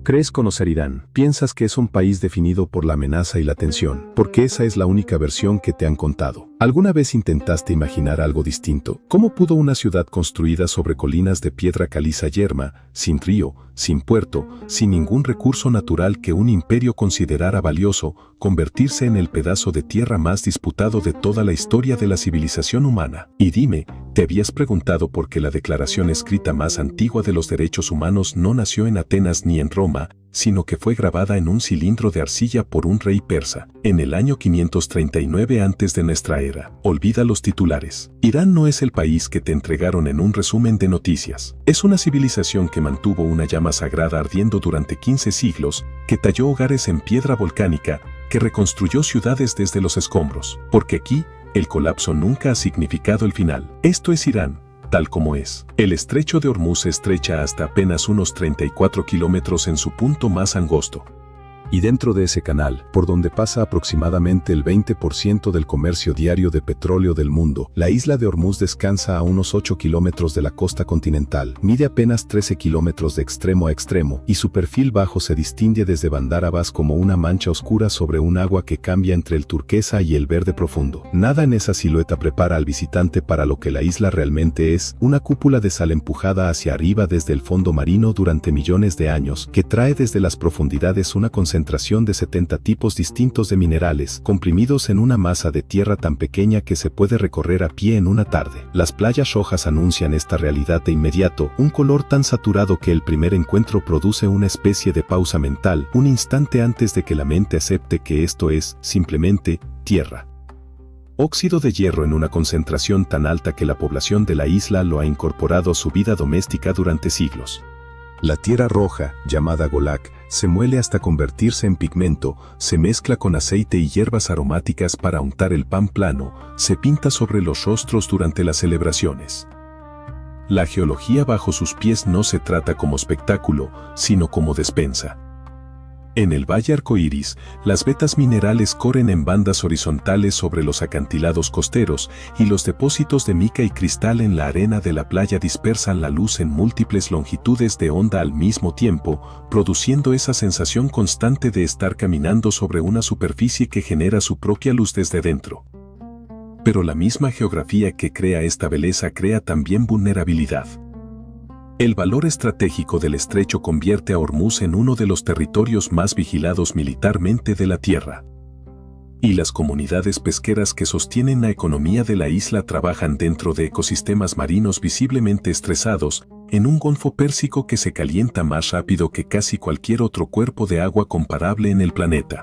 Crees conocer Irán, piensas que es un país definido por la amenaza y la tensión, porque esa es la única versión que te han contado. ¿Alguna vez intentaste imaginar algo distinto? ¿Cómo pudo una ciudad construida sobre colinas de piedra caliza yerma, sin río, sin puerto, sin ningún recurso natural que un imperio considerara valioso, convertirse en el pedazo de tierra más disputado de toda la historia de la civilización humana? Y dime, ¿te habías preguntado por qué la declaración escrita más antigua de los derechos humanos no nació en Atenas ni en Roma, sino que fue grabada en un cilindro de arcilla por un rey persa, en el año 539 antes de nuestra era? Olvida los titulares. Irán no es el país que te entregaron en un resumen de noticias. Es una civilización que mantuvo una llama sagrada ardiendo durante 15 siglos, que talló hogares en piedra volcánica, que reconstruyó ciudades desde los escombros. Porque aquí, el colapso nunca ha significado el final. Esto es Irán, tal como es. El estrecho de Hormuz se estrecha hasta apenas unos 34 kilómetros en su punto más angosto. Y dentro de ese canal, por donde pasa aproximadamente el 20% del comercio diario de petróleo del mundo, la isla de Hormuz descansa a unos 8 kilómetros de la costa continental, mide apenas 13 kilómetros de extremo a extremo, y su perfil bajo se distingue desde Bandar Abbas como una mancha oscura sobre un agua que cambia entre el turquesa y el verde profundo. Nada en esa silueta prepara al visitante para lo que la isla realmente es, una cúpula de sal empujada hacia arriba desde el fondo marino durante millones de años, que trae desde las profundidades una concentración de 70 tipos distintos de minerales, comprimidos en una masa de tierra tan pequeña que se puede recorrer a pie en una tarde. Las playas rojas anuncian esta realidad de inmediato, un color tan saturado que el primer encuentro produce una especie de pausa mental, un instante antes de que la mente acepte que esto es, simplemente, tierra. Óxido de hierro en una concentración tan alta que la población de la isla lo ha incorporado a su vida doméstica durante siglos. La tierra roja, llamada golak, se muele hasta convertirse en pigmento, se mezcla con aceite y hierbas aromáticas para untar el pan plano, se pinta sobre los rostros durante las celebraciones. La geología bajo sus pies no se trata como espectáculo, sino como despensa. En el Valle Arcoíris, las vetas minerales corren en bandas horizontales sobre los acantilados costeros y los depósitos de mica y cristal en la arena de la playa dispersan la luz en múltiples longitudes de onda al mismo tiempo, produciendo esa sensación constante de estar caminando sobre una superficie que genera su propia luz desde dentro. Pero la misma geografía que crea esta belleza crea también vulnerabilidad. El valor estratégico del estrecho convierte a Hormuz en uno de los territorios más vigilados militarmente de la Tierra. Y las comunidades pesqueras que sostienen la economía de la isla trabajan dentro de ecosistemas marinos visiblemente estresados, en un golfo Pérsico que se calienta más rápido que casi cualquier otro cuerpo de agua comparable en el planeta.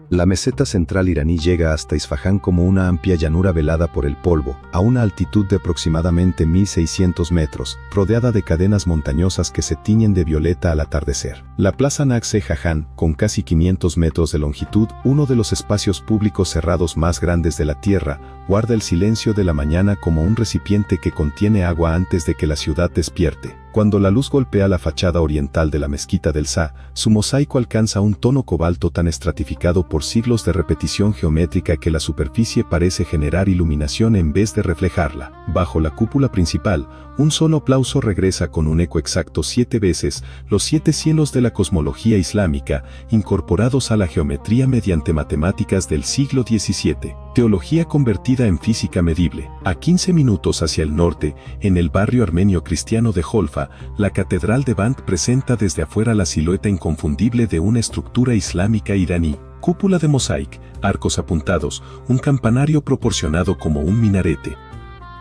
La meseta central iraní llega hasta Isfahán como una amplia llanura velada por el polvo, a una altitud de aproximadamente 1600 metros, rodeada de cadenas montañosas que se tiñen de violeta al atardecer. La Plaza Naqsh-e-Jahan, con casi 500 metros de longitud, uno de los espacios públicos cerrados más grandes de la Tierra, guarda el silencio de la mañana como un recipiente que contiene agua antes de que la ciudad despierte. Cuando la luz golpea la fachada oriental de la mezquita del Shah, su mosaico alcanza un tono cobalto tan estratificado por siglos de repetición geométrica que la superficie parece generar iluminación en vez de reflejarla. Bajo la cúpula principal, un solo aplauso regresa con un eco exacto 7 veces, los 7 cielos de la cosmología islámica, incorporados a la geometría mediante matemáticas del siglo XVII. Teología convertida en física medible. A 15 minutos hacia el norte, en el barrio armenio cristiano de Jolfa, la catedral de Band presenta desde afuera la silueta inconfundible de una estructura islámica iraní. Cúpula de mosaic, arcos apuntados, un campanario proporcionado como un minarete.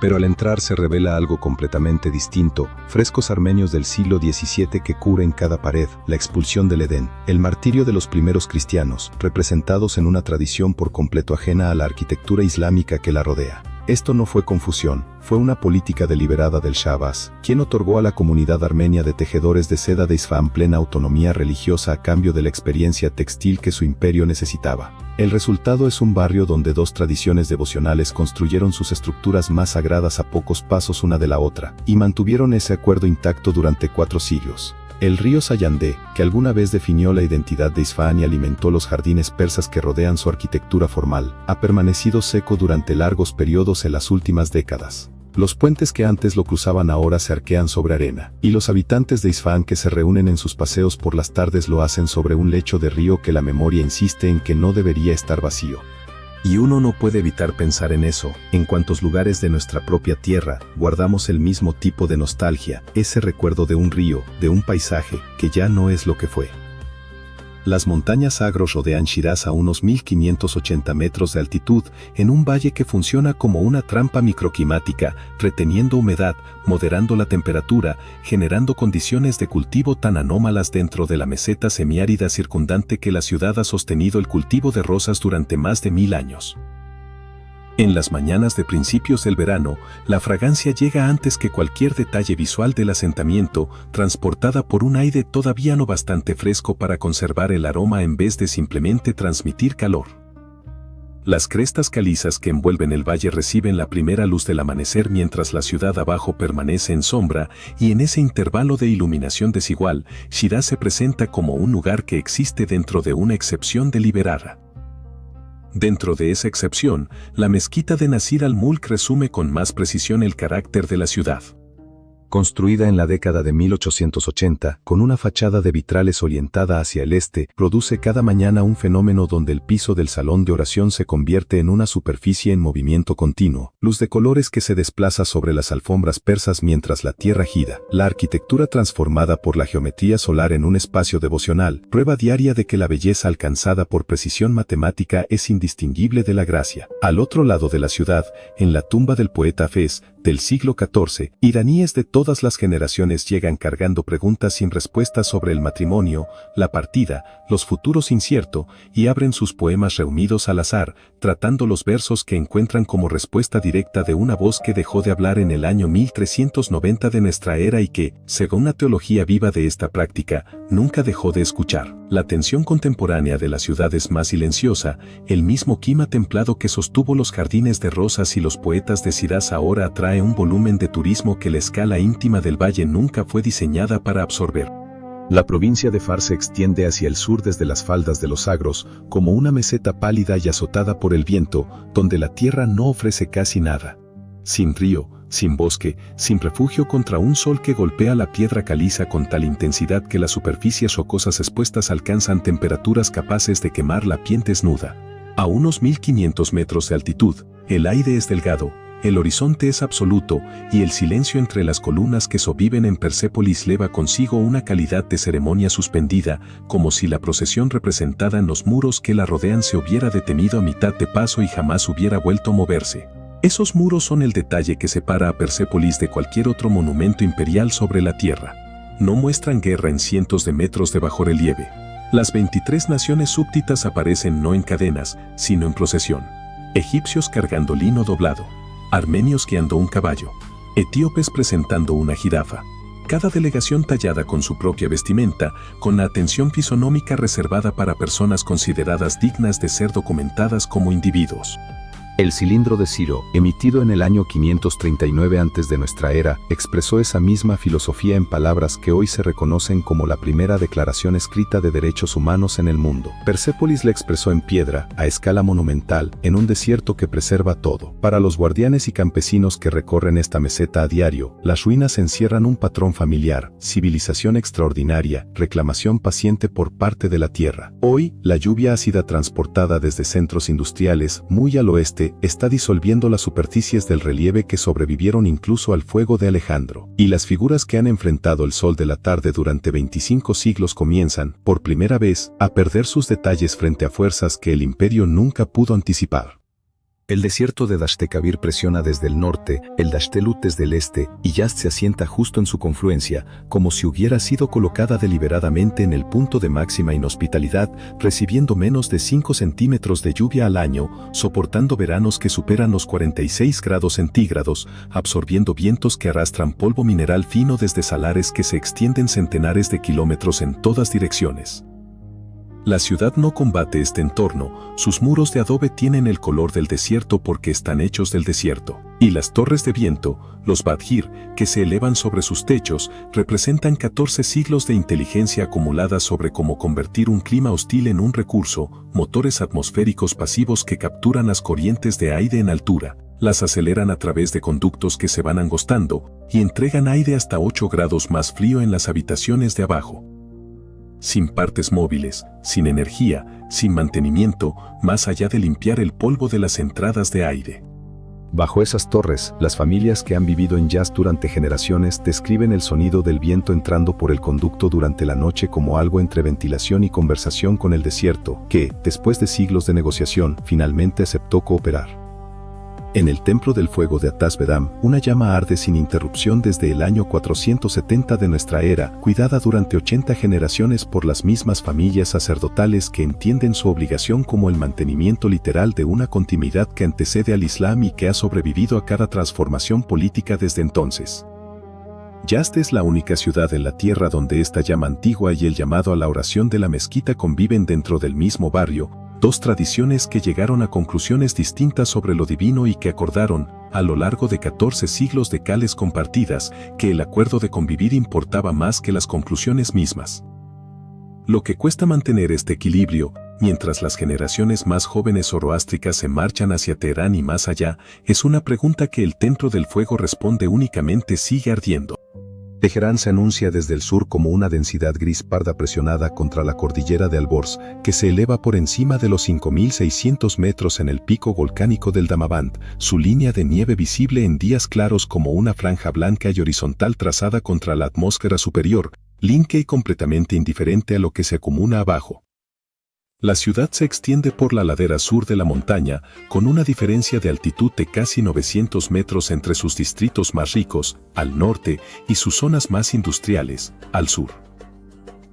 Pero al entrar se revela algo completamente distinto, frescos armenios del siglo XVII que cubren cada pared, la expulsión del Edén, el martirio de los primeros cristianos, representados en una tradición por completo ajena a la arquitectura islámica que la rodea. Esto no fue confusión, fue una política deliberada del Shah Abbas, quien otorgó a la comunidad armenia de tejedores de seda de Isfahán plena autonomía religiosa a cambio de la experiencia textil que su imperio necesitaba. El resultado es un barrio donde dos tradiciones devocionales construyeron sus estructuras más sagradas a pocos pasos una de la otra, y mantuvieron ese acuerdo intacto durante 4 siglos. El río Sayandé, que alguna vez definió la identidad de Isfahán y alimentó los jardines persas que rodean su arquitectura formal, ha permanecido seco durante largos periodos en las últimas décadas. Los puentes que antes lo cruzaban ahora se arquean sobre arena, y los habitantes de Isfahán que se reúnen en sus paseos por las tardes lo hacen sobre un lecho de río que la memoria insiste en que no debería estar vacío. Y uno no puede evitar pensar en eso, en cuántos lugares de nuestra propia tierra guardamos el mismo tipo de nostalgia, ese recuerdo de un río, de un paisaje, que ya no es lo que fue. Las montañas Zagros rodean Shiraz a unos 1580 metros de altitud, en un valle que funciona como una trampa microclimática, reteniendo humedad, moderando la temperatura, generando condiciones de cultivo tan anómalas dentro de la meseta semiárida circundante que la ciudad ha sostenido el cultivo de rosas durante más de 1000 años. En las mañanas de principios del verano, la fragancia llega antes que cualquier detalle visual del asentamiento, transportada por un aire todavía no bastante fresco para conservar el aroma en vez de simplemente transmitir calor. Las crestas calizas que envuelven el valle reciben la primera luz del amanecer mientras la ciudad abajo permanece en sombra, y en ese intervalo de iluminación desigual, Shiraz se presenta como un lugar que existe dentro de una excepción deliberada. Dentro de esa excepción, la mezquita de Nasir al-Mulk resume con más precisión el carácter de la ciudad. Construida en la década de 1880, con una fachada de vitrales orientada hacia el este, produce cada mañana un fenómeno donde el piso del salón de oración se convierte en una superficie en movimiento continuo, luz de colores que se desplaza sobre las alfombras persas mientras la tierra gira. La arquitectura transformada por la geometría solar en un espacio devocional, prueba diaria de que la belleza alcanzada por precisión matemática es indistinguible de la gracia. Al otro lado de la ciudad, en la tumba del poeta Hafez, del siglo XIV, iraníes de todas las generaciones llegan cargando preguntas sin respuestas sobre el matrimonio, la partida, los futuros incierto, y abren sus poemas reunidos al azar, tratando los versos que encuentran como respuesta directa de una voz que dejó de hablar en el año 1390 de nuestra era y que, según la teología viva de esta práctica, nunca dejó de escuchar. La tensión contemporánea de la ciudad es más silenciosa, el mismo clima templado que sostuvo los jardines de rosas y los poetas de Shiraz ahora atrae un volumen de turismo que la escala íntima del valle nunca fue diseñada para absorber. La provincia de Fars se extiende hacia el sur desde las faldas de los Zagros, como una meseta pálida y azotada por el viento, donde la tierra no ofrece casi nada. Sin río, sin bosque, sin refugio contra un sol que golpea la piedra caliza con tal intensidad que las superficies rocosas expuestas alcanzan temperaturas capaces de quemar la piel desnuda. A unos 1500 metros de altitud, el aire es delgado, el horizonte es absoluto, y el silencio entre las columnas que sobreviven en Persépolis lleva consigo una calidad de ceremonia suspendida, como si la procesión representada en los muros que la rodean se hubiera detenido a mitad de paso y jamás hubiera vuelto a moverse. Esos muros son el detalle que separa a Persépolis de cualquier otro monumento imperial sobre la tierra. No muestran guerra en cientos de metros de bajorrelieve. Las 23 naciones súbditas aparecen no en cadenas, sino en procesión. Egipcios cargando lino doblado, armenios guiando un caballo, etíopes presentando una jirafa. Cada delegación tallada con su propia vestimenta, con la atención fisonómica reservada para personas consideradas dignas de ser documentadas como individuos. El cilindro de Ciro, emitido en el año 539 antes de nuestra era, expresó esa misma filosofía en palabras que hoy se reconocen como la primera declaración escrita de derechos humanos en el mundo. Persépolis la expresó en piedra, a escala monumental, en un desierto que preserva todo. Para los guardianes y campesinos que recorren esta meseta a diario, las ruinas encierran un patrón familiar, civilización extraordinaria, reclamación paciente por parte de la tierra. Hoy, la lluvia ácida transportada desde centros industriales, muy al oeste, está disolviendo las superficies del relieve que sobrevivieron incluso al fuego de Alejandro, y las figuras que han enfrentado el sol de la tarde durante 25 siglos comienzan, por primera vez, a perder sus detalles frente a fuerzas que el imperio nunca pudo anticipar. El desierto de Dasht-e-Kavir presiona desde el norte, el Dasht-e-Lut desde el este, y Yazd se asienta justo en su confluencia, como si hubiera sido colocada deliberadamente en el punto de máxima inhospitalidad, recibiendo menos de 5 centímetros de lluvia al año, soportando veranos que superan los 46 grados centígrados, absorbiendo vientos que arrastran polvo mineral fino desde salares que se extienden centenares de kilómetros en todas direcciones. La ciudad no combate este entorno, sus muros de adobe tienen el color del desierto porque están hechos del desierto, y las torres de viento, los Badhir, que se elevan sobre sus techos, representan 14 siglos de inteligencia acumulada sobre cómo convertir un clima hostil en un recurso, motores atmosféricos pasivos que capturan las corrientes de aire en altura. Las aceleran a través de conductos que se van angostando y entregan aire hasta 8 grados más frío en las habitaciones de abajo. Sin partes móviles, sin energía, sin mantenimiento, más allá de limpiar el polvo de las entradas de aire. Bajo esas torres, las familias que han vivido en jazz durante generaciones describen el sonido del viento entrando por el conducto durante la noche como algo entre ventilación y conversación con el desierto, que, después de siglos de negociación, finalmente aceptó cooperar. En el Templo del Fuego de Atasvedam, una llama arde sin interrupción desde el año 470 de nuestra era, cuidada durante 80 generaciones por las mismas familias sacerdotales que entienden su obligación como el mantenimiento literal de una continuidad que antecede al Islam y que ha sobrevivido a cada transformación política desde entonces. Yazd es la única ciudad en la tierra donde esta llama antigua y el llamado a la oración de la mezquita conviven dentro del mismo barrio, dos tradiciones que llegaron a conclusiones distintas sobre lo divino y que acordaron, a lo largo de 14 siglos de cales compartidas, que el acuerdo de convivir importaba más que las conclusiones mismas. Lo que cuesta mantener este equilibrio, mientras las generaciones más jóvenes zoroástricas se marchan hacia Teherán y más allá, es una pregunta que el Templo del Fuego responde únicamente: sigue ardiendo. Teherán se anuncia desde el sur como una densidad gris parda presionada contra la cordillera de Alborz, que se eleva por encima de los 5.600 metros en el pico volcánico del Damavand, su línea de nieve visible en días claros como una franja blanca y horizontal trazada contra la atmósfera superior, limpia y completamente indiferente a lo que se acumula abajo. La ciudad se extiende por la ladera sur de la montaña, con una diferencia de altitud de casi 900 metros entre sus distritos más ricos, al norte, y sus zonas más industriales, al sur.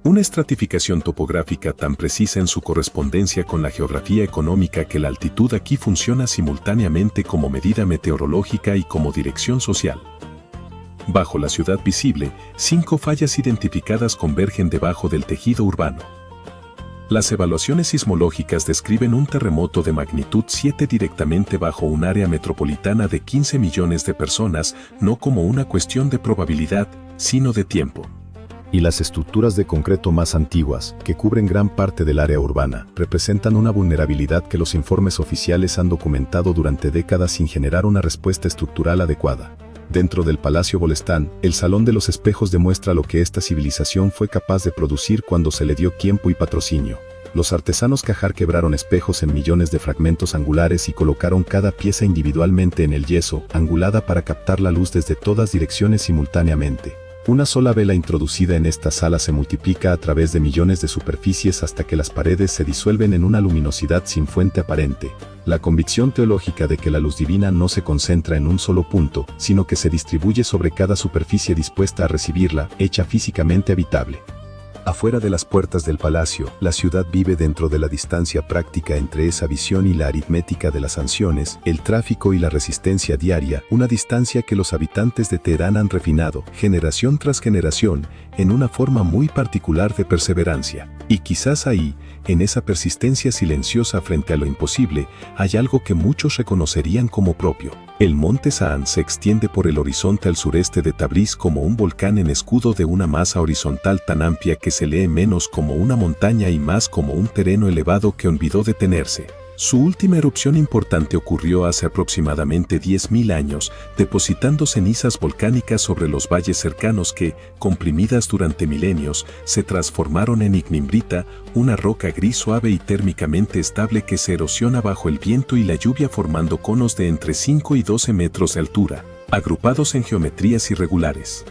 Una estratificación topográfica tan precisa en su correspondencia con la geografía económica que la altitud aquí funciona simultáneamente como medida meteorológica y como dirección social. Bajo la ciudad visible, 5 fallas identificadas convergen debajo del tejido urbano. Las evaluaciones sismológicas describen un terremoto de magnitud 7 directamente bajo un área metropolitana de 15 millones de personas, no como una cuestión de probabilidad, sino de tiempo. Y las estructuras de concreto más antiguas, que cubren gran parte del área urbana, representan una vulnerabilidad que los informes oficiales han documentado durante décadas sin generar una respuesta estructural adecuada. Dentro del Palacio Golestán, el Salón de los Espejos demuestra lo que esta civilización fue capaz de producir cuando se le dio tiempo y patrocinio. Los artesanos Qajar quebraron espejos en millones de fragmentos angulares y colocaron cada pieza individualmente en el yeso, angulada para captar la luz desde todas direcciones simultáneamente. Una sola vela introducida en esta sala se multiplica a través de millones de superficies hasta que las paredes se disuelven en una luminosidad sin fuente aparente. La convicción teológica de que la luz divina no se concentra en un solo punto, sino que se distribuye sobre cada superficie dispuesta a recibirla, hecha físicamente habitable. Afuera de las puertas del palacio, la ciudad vive dentro de la distancia práctica entre esa visión y la aritmética de las sanciones, el tráfico y la resistencia diaria, una distancia que los habitantes de Teherán han refinado, generación tras generación, en una forma muy particular de perseverancia. Y quizás ahí, en esa persistencia silenciosa frente a lo imposible, hay algo que muchos reconocerían como propio. El monte Saan se extiende por el horizonte al sureste de Tabriz como un volcán en escudo de una masa horizontal tan amplia que se lee menos como una montaña y más como un terreno elevado que olvidó detenerse. Su última erupción importante ocurrió hace aproximadamente 10.000 años, depositando cenizas volcánicas sobre los valles cercanos que, comprimidas durante milenios, se transformaron en ignimbrita, una roca gris suave y térmicamente estable que se erosiona bajo el viento y la lluvia formando conos de entre 5 y 12 metros de altura, agrupados en geometrías irregulares.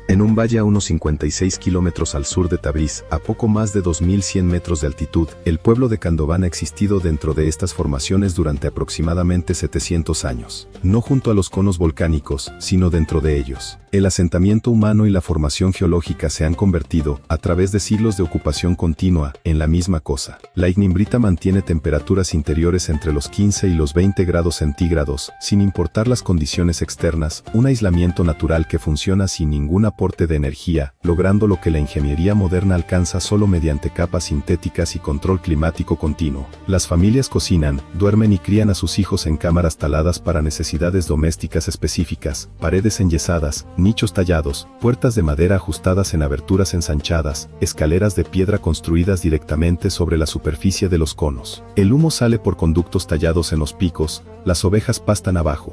En un valle a unos 56 kilómetros al sur de Tabriz, a poco más de 2.100 metros de altitud, el pueblo de Kandován ha existido dentro de estas formaciones durante aproximadamente 700 años. No junto a los conos volcánicos, sino dentro de ellos. El asentamiento humano y la formación geológica se han convertido, a través de siglos de ocupación continua, en la misma cosa. La ignimbrita mantiene temperaturas interiores entre los 15 y los 20 grados centígrados, sin importar las condiciones externas, un aislamiento natural que funciona sin ningún apoyo transporte de energía, logrando lo que la ingeniería moderna alcanza solo mediante capas sintéticas y control climático continuo. Las familias cocinan, duermen y crían a sus hijos en cámaras taladas para necesidades domésticas específicas, paredes enyesadas, nichos tallados, puertas de madera ajustadas en aberturas ensanchadas, escaleras de piedra construidas directamente sobre la superficie de los conos. El humo sale por conductos tallados en los picos, las ovejas pastan abajo.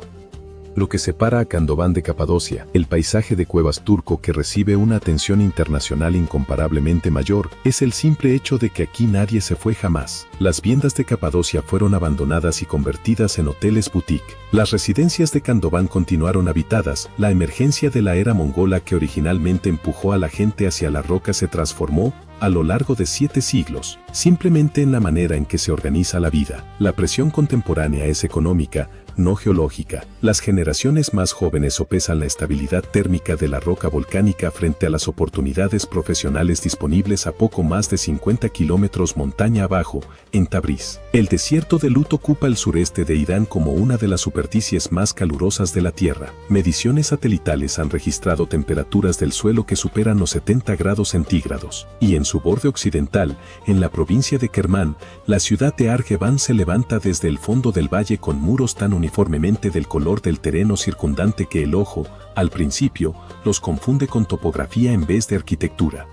Lo que separa a Kandován de Capadocia, el paisaje de cuevas turco que recibe una atención internacional incomparablemente mayor, es el simple hecho de que aquí nadie se fue jamás. Las viviendas de Capadocia fueron abandonadas y convertidas en hoteles boutique. Las residencias de Kandován continuaron habitadas. La emergencia de la era mongola que originalmente empujó a la gente hacia la roca se transformó, a lo largo de 7 siglos, simplemente en la manera en que se organiza la vida. La presión contemporánea es económica, no geológica. Las generaciones más jóvenes sopesan la estabilidad térmica de la roca volcánica frente a las oportunidades profesionales disponibles a poco más de 50 kilómetros montaña abajo, en Tabriz. El desierto de Lut ocupa el sureste de Irán como una de las superficies más calurosas de la Tierra. Mediciones satelitales han registrado temperaturas del suelo que superan los 70 grados centígrados. Y en su borde occidental, en la provincia de Kermán, la ciudad de Arjevan se levanta desde el fondo del valle con muros tan uniformemente del color del terreno circundante que el ojo, al principio, los confunde con topografía en vez de arquitectura.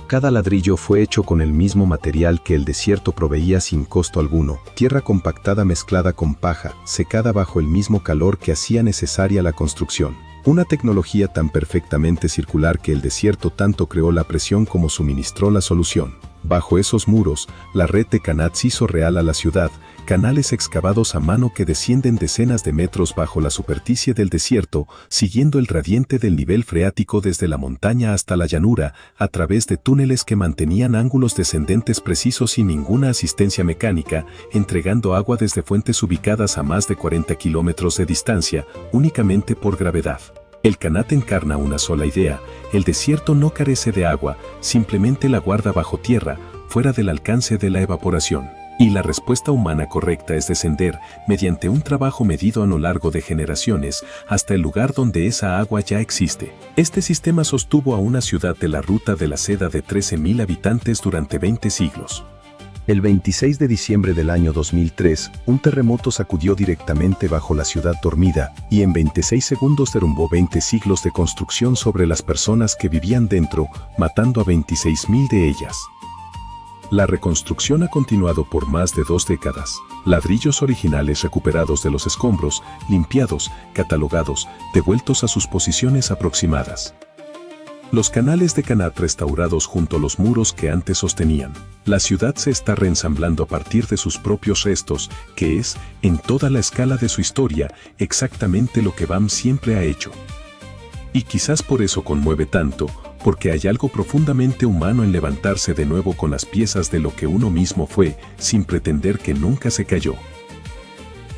Cada ladrillo fue hecho con el mismo material que el desierto proveía sin costo alguno, tierra compactada mezclada con paja, secada bajo el mismo calor que hacía necesaria la construcción. Una tecnología tan perfectamente circular que el desierto tanto creó la presión como suministró la solución. Bajo esos muros, la red de canats hizo real a la ciudad, canales excavados a mano que descienden decenas de metros bajo la superficie del desierto, siguiendo el gradiente del nivel freático desde la montaña hasta la llanura, a través de túneles que mantenían ángulos descendentes precisos sin ninguna asistencia mecánica, entregando agua desde fuentes ubicadas a más de 40 kilómetros de distancia, únicamente por gravedad. El Kanat encarna una sola idea: el desierto no carece de agua, simplemente la guarda bajo tierra, fuera del alcance de la evaporación. Y la respuesta humana correcta es descender, mediante un trabajo medido a lo largo de generaciones, hasta el lugar donde esa agua ya existe. Este sistema sostuvo a una ciudad de la Ruta de la Seda de 13.000 habitantes durante 20 siglos. El 26 de diciembre del año 2003, un terremoto sacudió directamente bajo la ciudad dormida y en 26 segundos derrumbó 20 siglos de construcción sobre las personas que vivían dentro, matando a 26.000 de ellas. La reconstrucción ha continuado por más de 2 décadas. Ladrillos originales recuperados de los escombros, limpiados, catalogados, devueltos a sus posiciones aproximadas. Los canales de Kanat restaurados junto a los muros que antes sostenían. La ciudad se está reensamblando a partir de sus propios restos, que es, en toda la escala de su historia, exactamente lo que BAM siempre ha hecho. Y quizás por eso conmueve tanto, porque hay algo profundamente humano en levantarse de nuevo con las piezas de lo que uno mismo fue, sin pretender que nunca se cayó.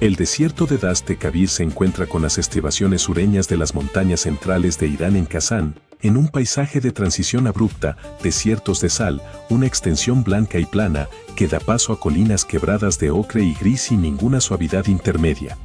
El desierto de Dast-e-Kabir se encuentra con las estribaciones sureñas de las montañas centrales de Irán en Kazán, en un paisaje de transición abrupta, desiertos de sal, una extensión blanca y plana, que da paso a colinas quebradas de ocre y gris sin ninguna suavidad intermedia.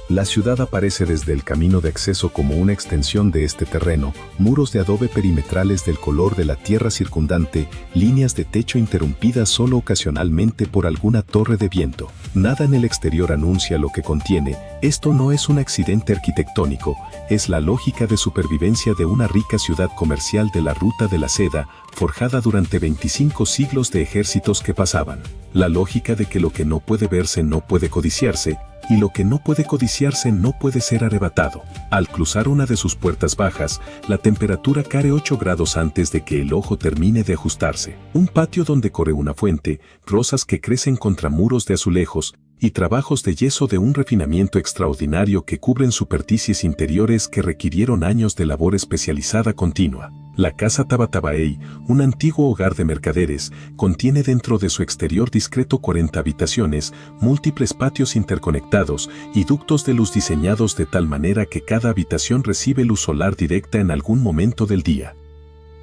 La ciudad aparece desde el camino de acceso como una extensión de este terreno, muros de adobe perimetrales del color de la tierra circundante, líneas de techo interrumpidas solo ocasionalmente por alguna torre de viento. Nada en el exterior anuncia lo que contiene. Esto no es un accidente arquitectónico, es la lógica de supervivencia de una rica ciudad comercial de la Ruta de la Seda, forjada durante 25 siglos de ejércitos que pasaban. La lógica de que lo que no puede verse no puede codiciarse, y lo que no puede codiciarse no puede ser arrebatado. Al cruzar una de sus puertas bajas, la temperatura cae 8 grados antes de que el ojo termine de ajustarse. Un patio donde corre una fuente, rosas que crecen contra muros de azulejos, y trabajos de yeso de un refinamiento extraordinario que cubren superficies interiores que requirieron años de labor especializada continua. La casa Tabatabaei, un antiguo hogar de mercaderes, contiene dentro de su exterior discreto 40 habitaciones, múltiples patios interconectados y ductos de luz diseñados de tal manera que cada habitación recibe luz solar directa en algún momento del día.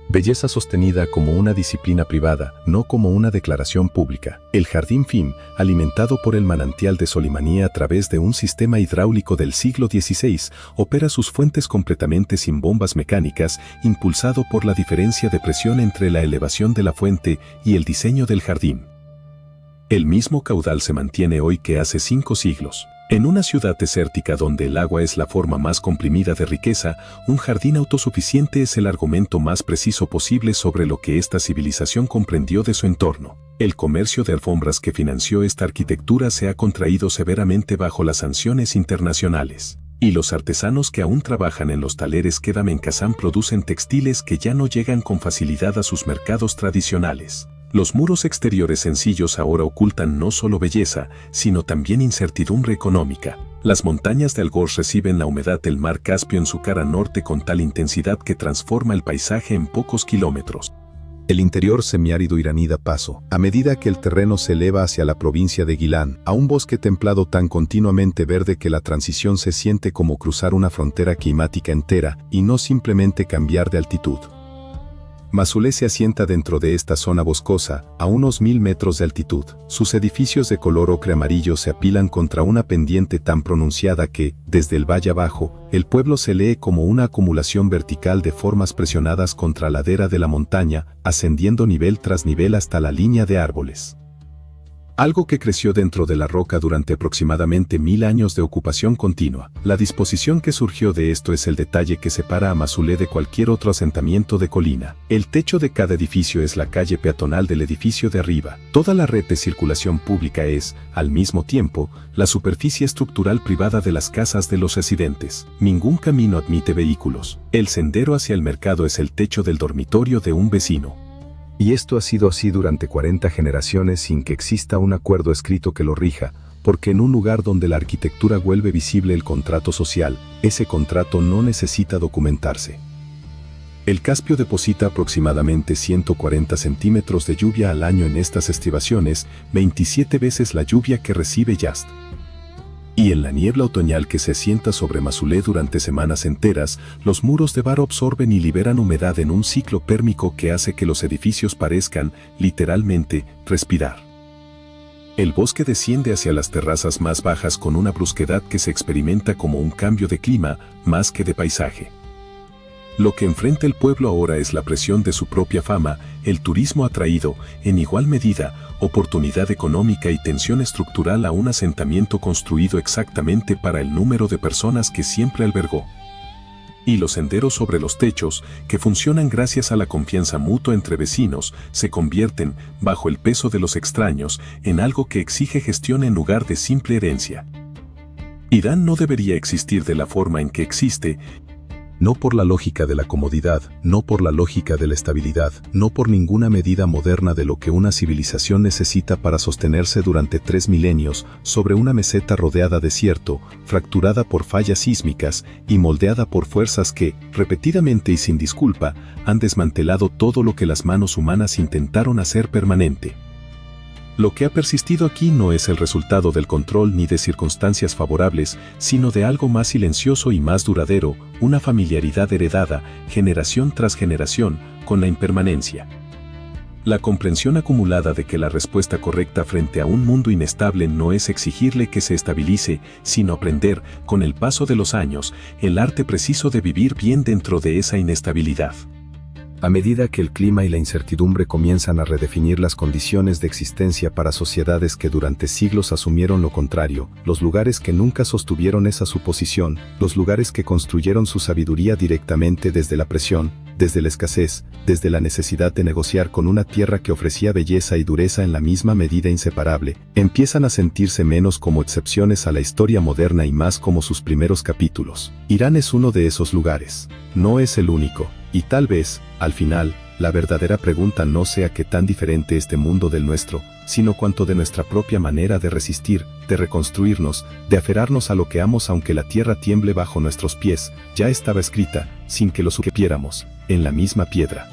Belleza sostenida como una disciplina privada, no como una declaración pública. El Jardín FIM, alimentado por el manantial de Solimaní a través de un sistema hidráulico del siglo XVI, opera sus fuentes completamente sin bombas mecánicas, impulsado por la diferencia de presión entre la elevación de la fuente y el diseño del jardín. El mismo caudal se mantiene hoy que hace 5 siglos. En una ciudad desértica donde el agua es la forma más comprimida de riqueza, un jardín autosuficiente es el argumento más preciso posible sobre lo que esta civilización comprendió de su entorno. El comercio de alfombras que financió esta arquitectura se ha contraído severamente bajo las sanciones internacionales. Y los artesanos que aún trabajan en los taleres que Dame en Kazán producen textiles que ya no llegan con facilidad a sus mercados tradicionales. Los muros exteriores sencillos ahora ocultan no solo belleza, sino también incertidumbre económica. Las montañas de Alborz reciben la humedad del mar Caspio en su cara norte con tal intensidad que transforma el paisaje en pocos kilómetros. El interior semiárido iraní da paso, a medida que el terreno se eleva hacia la provincia de Gilán, a un bosque templado tan continuamente verde que la transición se siente como cruzar una frontera climática entera y no simplemente cambiar de altitud. Masulé se asienta dentro de esta zona boscosa, a unos 1000 metros de altitud. Sus edificios de color ocre amarillo se apilan contra una pendiente tan pronunciada que, desde el valle abajo, el pueblo se lee como una acumulación vertical de formas presionadas contra la ladera de la montaña, ascendiendo nivel tras nivel hasta la línea de árboles. Algo que creció dentro de la roca durante aproximadamente 1000 años de ocupación continua. La disposición que surgió de esto es el detalle que separa a Masulé de cualquier otro asentamiento de colina. El techo de cada edificio es la calle peatonal del edificio de arriba. Toda la red de circulación pública es, al mismo tiempo, la superficie estructural privada de las casas de los residentes. Ningún camino admite vehículos. El sendero hacia el mercado es el techo del dormitorio de un vecino. Y esto ha sido así durante 40 generaciones sin que exista un acuerdo escrito que lo rija, porque en un lugar donde la arquitectura vuelve visible el contrato social, ese contrato no necesita documentarse. El Caspio deposita aproximadamente 140 centímetros de lluvia al año en estas estribaciones, 27 veces la lluvia que recibe Yazd. Y en la niebla otoñal que se asienta sobre Masulé durante semanas enteras, los muros de barro absorben y liberan humedad en un ciclo térmico que hace que los edificios parezcan, literalmente, respirar. El bosque desciende hacia las terrazas más bajas con una brusquedad que se experimenta como un cambio de clima, más que de paisaje. Lo que enfrenta el pueblo ahora es la presión de su propia fama, el turismo ha traído, en igual medida, oportunidad económica y tensión estructural a un asentamiento construido exactamente para el número de personas que siempre albergó. Y los senderos sobre los techos, que funcionan gracias a la confianza mutua entre vecinos, se convierten, bajo el peso de los extraños, en algo que exige gestión en lugar de simple herencia. Irán no debería existir de la forma en que existe, No por la lógica de la comodidad, no por la lógica de la estabilidad, no por ninguna medida moderna de lo que una civilización necesita para sostenerse durante 3 milenios sobre una meseta rodeada de desierto, fracturada por fallas sísmicas y moldeada por fuerzas que, repetidamente y sin disculpa, han desmantelado todo lo que las manos humanas intentaron hacer permanente. Lo que ha persistido aquí no es el resultado del control ni de circunstancias favorables, sino de algo más silencioso y más duradero, una familiaridad heredada, generación tras generación, con la impermanencia. La comprensión acumulada de que la respuesta correcta frente a un mundo inestable no es exigirle que se estabilice, sino aprender, con el paso de los años, el arte preciso de vivir bien dentro de esa inestabilidad. A medida que el clima y la incertidumbre comienzan a redefinir las condiciones de existencia para sociedades que durante siglos asumieron lo contrario, los lugares que nunca sostuvieron esa suposición, los lugares que construyeron su sabiduría directamente desde la presión, desde la escasez, desde la necesidad de negociar con una tierra que ofrecía belleza y dureza en la misma medida inseparable, empiezan a sentirse menos como excepciones a la historia moderna y más como sus primeros capítulos. Irán es uno de esos lugares. No es el único. Y tal vez, al final, la verdadera pregunta no sea qué tan diferente este mundo del nuestro, sino cuánto de nuestra propia manera de resistir, de reconstruirnos, de aferrarnos a lo que amos aunque la tierra tiemble bajo nuestros pies, ya estaba escrita, sin que lo supiéramos, en la misma piedra.